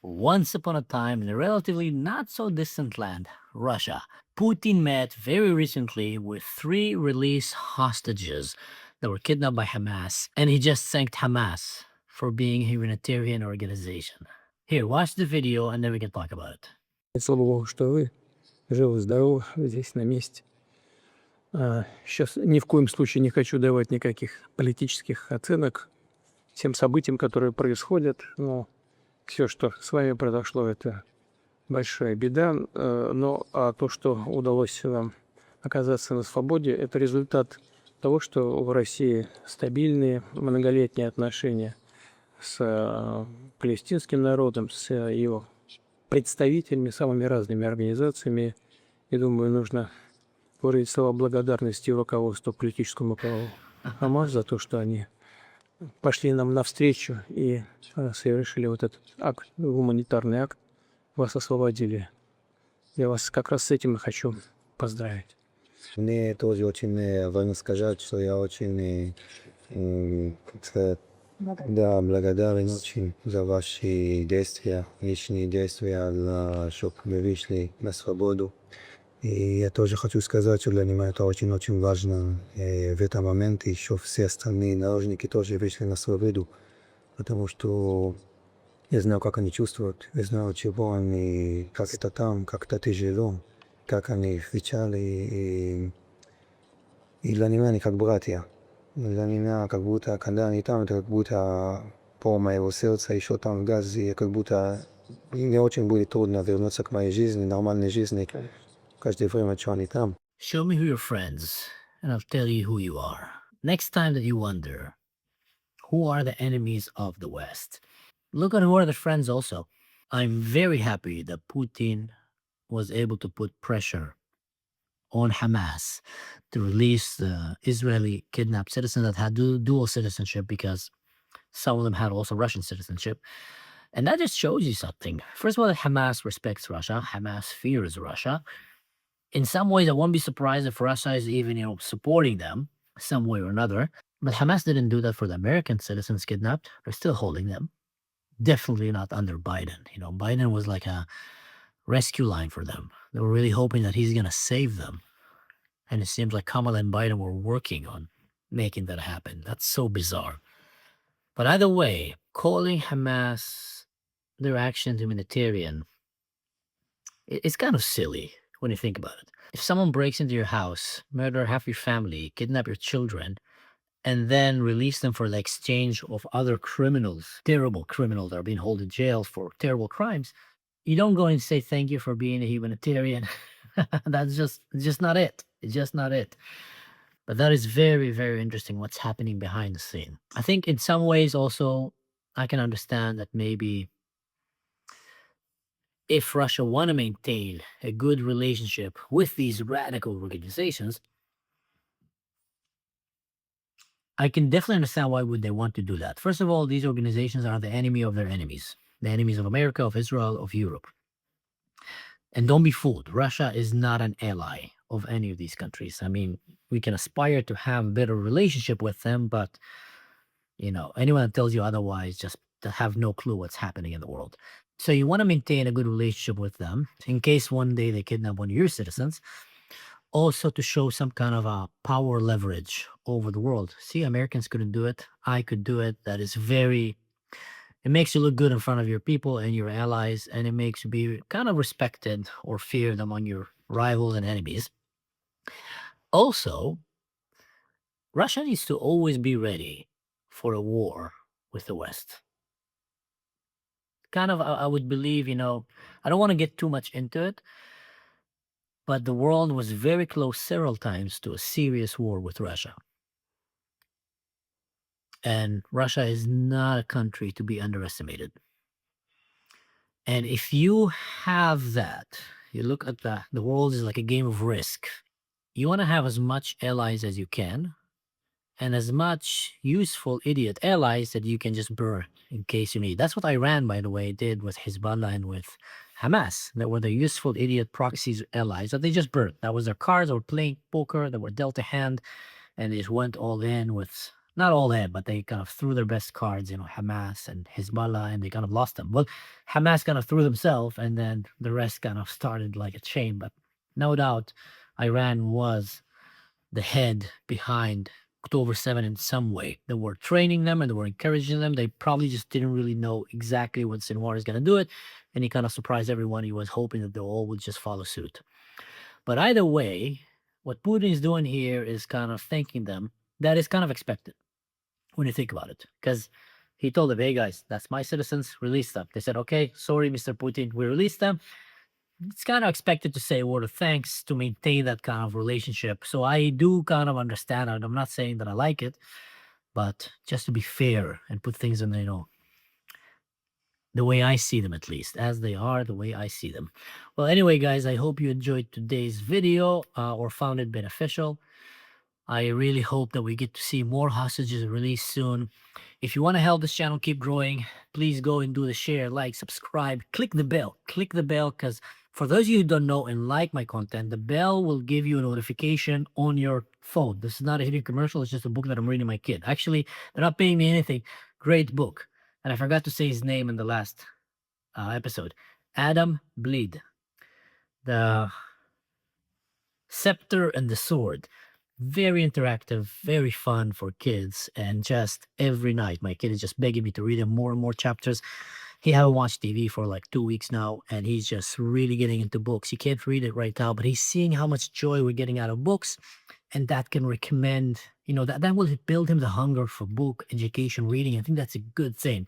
Once upon a time, in a relatively not so distant land, Russia, Putin met very recently with 3 released hostages that were kidnapped by Hamas, and he just thanked Hamas for being a humanitarian organization. Here, watch the video and then we can talk about it. Слава Богу, что вы живы-здоровы здесь на месте. Сейчас ни в коем случае не хочу давать никаких политических оценок тем событиям, которые происходят. Но все, что с вами произошло, это большая беда. То, что удалось вам оказаться на свободе, это результат того, что в России стабильные многолетние отношения с палестинским народом, с его представителями, самыми разными организациями. И думаю, нужно выразить слова благодарности руководству, политическому руководству Хамас за то, что они пошли нам навстречу и совершили вот этот акт, гуманитарный акт, вас освободили. Я вас как раз с этим и хочу поздравить. Мне тоже очень важно сказать, что я очень благодарен очень за ваши действия, личные действия, чтобы мы вышли на свободу. И я тоже хочу сказать, что для меня это очень-очень важно. И в этот момент еще все остальные наложники тоже вышли на свободу, потому что я знаю, как они чувствуют, я знаю, чего они, как это там, как это тяжело, как они кричали. И для меня они как братья. Для меня как будто, когда они там, это как будто по моего сердца еще там в Газе, как будто мне очень будет трудно вернуться к моей жизни, нормальной жизни, каждое время, что они там. Show me who your friends, and I'll tell you who you are. Next time that you wonder, who are the enemies of the West? Look at who are the friends also. I'm very happy that Putin was able to put pressure on Hamas to release the Israeli kidnapped citizens that had dual citizenship, because some of them had also Russian citizenship. And that just shows you something. First of all, that Hamas respects Russia. Hamas fears Russia. In some ways, I won't be surprised if Russia is even, supporting them some way or another. But Hamas didn't do that for the American citizens kidnapped. They're still holding them. Definitely not under Biden. Biden was like a rescue line for them. They were really hoping that he's going to save them. And it seems like Kamala and Biden were working on making that happen. That's so bizarre. But either way, calling Hamas, their actions humanitarian, it's kind of silly when you think about it. If someone breaks into your house, murder half your family, kidnap your children, and then release them for the exchange of other criminals, terrible criminals that are being held in jail for terrible crimes, you don't go and say thank you for being a humanitarian. That's just not it. It's just not it. But that is very, very interesting what's happening behind the scene. I think in some ways also I can understand that maybe if Russia want to maintain a good relationship with these radical organizations, I can definitely understand why would they want to do that. First of all, these organizations are the enemy of their enemies, the enemies of America, of Israel, of Europe. And don't be fooled. Russia is not an ally of any of these countries. I mean, we can aspire to have a better relationship with them, but anyone that tells you otherwise just have no clue what's happening in the world. So you want to maintain a good relationship with them in case one day they kidnap one of your citizens. Also to show some kind of a power leverage over the world. See, Americans couldn't do it. I could do it. That is it makes you look good in front of your people and your allies, and it makes you be kind of respected or feared among your rivals and enemies. Also, Russia needs to always be ready for a war with the West. Kind of, I would believe, I don't want to get too much into it, but the world was very close several times to a serious war with Russia. And Russia is not a country to be underestimated. And if you have that, you look at the world is like a game of Risk. You want to have as much allies as you can, and as much useful idiot allies that you can just burn in case you need. That's what Iran, by the way, did with Hezbollah and with Hamas. That were the useful idiot proxies allies that they just burned. That was their cards. They were playing poker. They were dealt a hand, and they just went all in with not all in, but they kind of threw their best cards, Hamas and Hezbollah, and they kind of lost them. Well, Hamas kind of threw themselves, and then the rest kind of started like a chain. But no doubt, Iran was the head behind October 7 in some way. They were training them and they were encouraging them. They probably just didn't really know exactly when Sinwar is going to do it. And he kind of surprised everyone. He was hoping that they all would just follow suit. But either way, what Putin is doing here is kind of thanking them. That is kind of expected when you think about it. Because he told them, hey guys, that's my citizens, release them. They said, okay, sorry, Mr. Putin, we released them. It's kind of expected to say a word of thanks to maintain that kind of relationship. So I do kind of understand it. I'm not saying that I like it, but just to be fair and put things in, the way I see them, at least, as they are, the way I see them. Well, anyway, guys, I hope you enjoyed today's video or found it beneficial. I really hope that we get to see more hostages released soon. If you want to help this channel keep growing, please go and do the share, like, subscribe, click the bell, because for those of you who don't know and like my content, the bell will give you a notification on your phone. This is not a hidden commercial. It's just a book that I'm reading my kid. Actually, they're not paying me anything. Great book. And I forgot to say his name in the last episode. Adam Bleed. The Scepter and the Sword. Very interactive, very fun for kids, and just every night my kid is just begging me to read him more and more chapters. He haven't watched TV for like 2 weeks now, and he's just really getting into books. He can't read it right now, but he's seeing how much joy we're getting out of books, and that can recommend, that will build him the hunger for book education, reading. I think that's a good thing.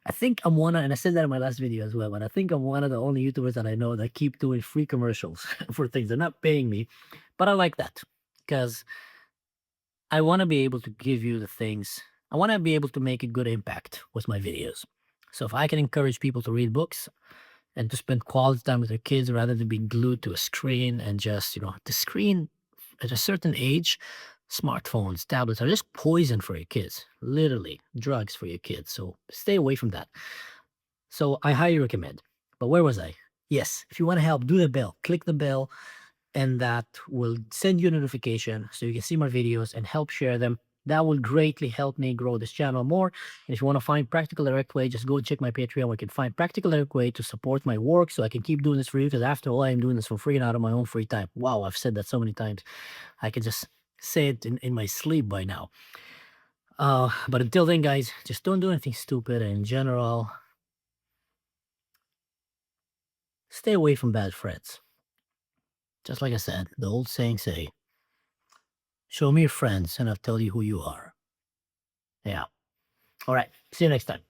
I think I'm and I said that in my last video as well, but I think I'm one of the only YouTubers that I know that keep doing free commercials for things. They're not paying me, but I like that because I want to be able to give you the things. I want to be able to make a good impact with my videos. So if I can encourage people to read books and to spend quality time with their kids rather than being glued to a screen and just, the screen at a certain age, smartphones, tablets are just poison for your kids, literally drugs for your kids. So stay away from that. So I highly recommend. But where was I? Yes, if you want to help, do the bell, click the bell, and that will send you a notification so you can see my videos and help share them. That will greatly help me grow this channel more. And if you want to find practical direct way, just go check my Patreon where you can find practical direct way to support my work so I can keep doing this for you, because after all, I'm doing this for free and out of my own free time. Wow, I've said that so many times. I can just say it in my sleep by now. But until then, guys, just don't do anything stupid. And in general, stay away from bad friends. Just like I said, the old saying say, show me your friends and I'll tell you who you are. Yeah. All right. See you next time.